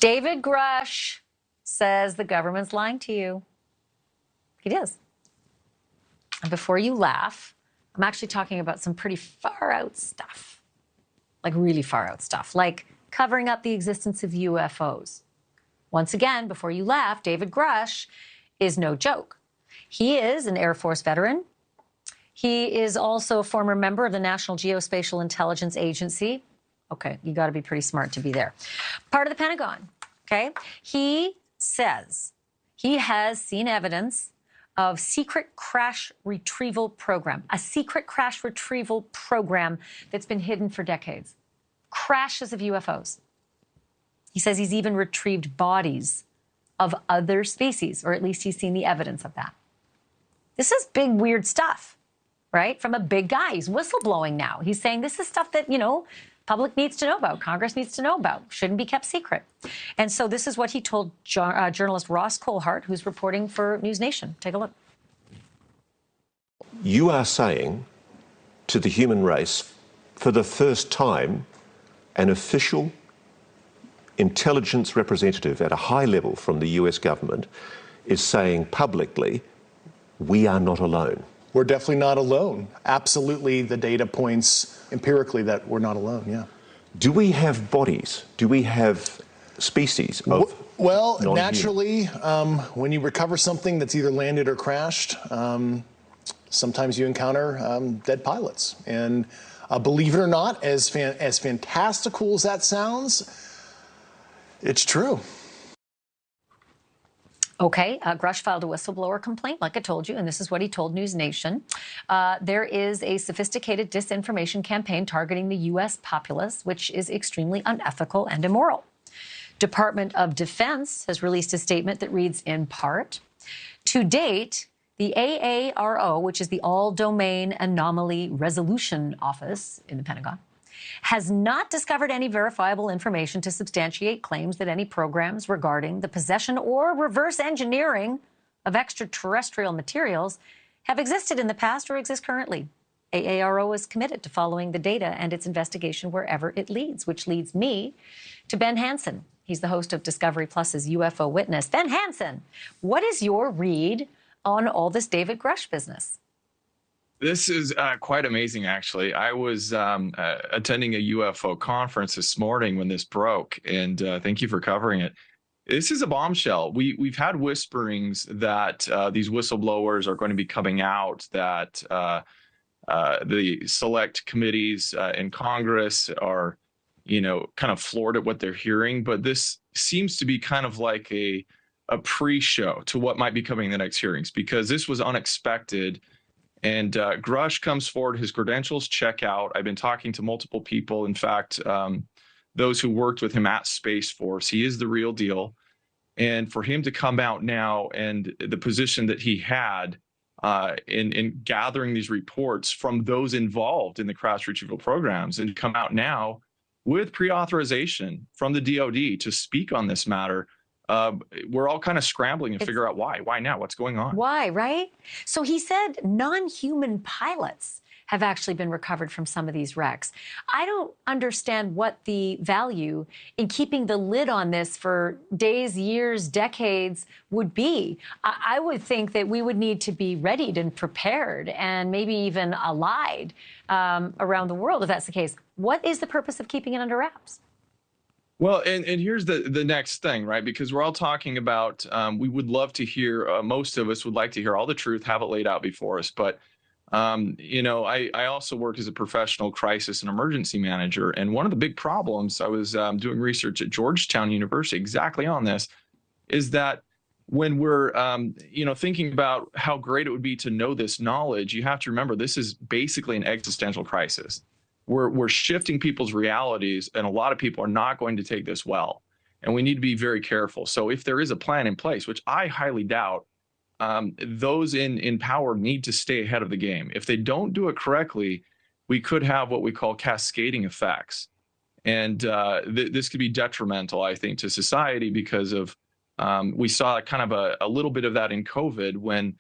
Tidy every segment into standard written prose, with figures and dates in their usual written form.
David Grush says the government's lying to you. He does. And before you laugh, I'm actually talking about some pretty far out stuff, like really far out stuff, like covering up the existence of UFOs. Once again, before you laugh, David Grush is no joke. He is an Air Force veteran. He is also a former member of the National Geospatial Intelligence Agency. Okay, you got to be pretty smart to be there. Part of the Pentagon, okay? He says he has seen evidence of secret crash retrieval program, a secret crash retrieval program that's been hidden for decades. Crashes of UFOs. He says he's even retrieved bodies of other species, or at least he's seen the evidence of that. This is big, weird stuff, right? From a big guy. He's whistleblowing now. He's saying this is stuff that, you know, public needs to know about, Congress needs to know about, shouldn't be kept secret. And so this is what he told journalist Ross Coulthart, who's reporting for News Nation. Take a look. You are saying to the human race, for the first time, an official intelligence representative at a high level from the US government is saying publicly, we are not alone. We're definitely not alone. Absolutely, the data points empirically that we're not alone, yeah. Do we have bodies? Do we have species of Well, naturally, when you recover something that's either landed or crashed, sometimes you encounter dead pilots. And believe it or not, as fantastical as that sounds, it's true. Okay, Grush filed a whistleblower complaint, like I told you, and this is what he told News Nation. There is a sophisticated disinformation campaign targeting the U.S. populace, which is extremely unethical and immoral. Department of Defense has released a statement that reads in part, to date, the AARO, which is the All Domain Anomaly Resolution Office in the Pentagon, has not discovered any verifiable information to substantiate claims that any programs regarding the possession or reverse engineering of extraterrestrial materials have existed in the past or exist currently. AARO is committed to following the data and its investigation wherever it leads, which leads me to Ben Hansen. He's the host of Discovery Plus's UFO Witness. Ben Hansen, what is your read on all this David Grush business? This is quite amazing, actually. I was attending a UFO conference this morning when this broke, and thank you for covering it. This is a bombshell. We've had whisperings that these whistleblowers are going to be coming out, that the select committees in Congress are, you know, kind of floored at what they're hearing. But this seems to be kind of like a pre-show to what might be coming in the next hearings, because this was unexpected. And Grush comes forward, his credentials check out. I've been talking to multiple people. In fact, those who worked with him at Space Force, he is the real deal. And for him to come out now and the position that he had in gathering these reports from those involved in the crash retrieval programs, and come out now with pre-authorization from the DoD to speak on this matter, we're all kind of scrambling to figure out why. Why now? What's going on? Why, right? So he said non-human pilots have actually been recovered from some of these wrecks. I don't understand what the value in keeping the lid on this for days, years, decades would be. I would think that we would need to be readied and prepared and maybe even allied around the world if that's the case. What is the purpose of keeping it under wraps? Well, and here's the next thing, right? Because we're all talking about, we would love to hear, most of us would like to hear all the truth, have it laid out before us. But, you know, I also work as a professional crisis and emergency manager. And one of the big problems, I was doing research at Georgetown University exactly on this, is that when we're, you know, thinking about how great it would be to know this knowledge, you have to remember this is basically an existential crisis. We're shifting people's realities, and a lot of people are not going to take this well, and we need to be very careful. So if there is a plan in place, which I highly doubt, those in power need to stay ahead of the game. If they don't do it correctly, we could have what we call cascading effects, and this could be detrimental, I think, to society, because of we saw kind of a little bit of that in COVID when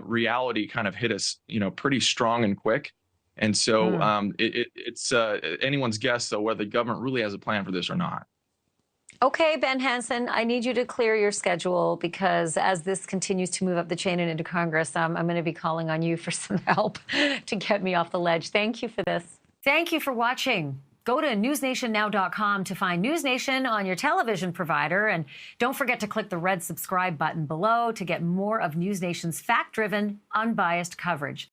reality kind of hit us, you know, pretty strong and quick. And so it's anyone's guess, though, whether the government really has a plan for this or not. Okay, Ben Hansen, I need you to clear your schedule because as this continues to move up the chain and into Congress, I'm going to be calling on you for some help to get me off the ledge. Thank you for this. Thank you for watching. Go to newsnationnow.com to find News Nation on your television provider. And don't forget to click the red subscribe button below to get more of News Nation's fact-driven, unbiased coverage.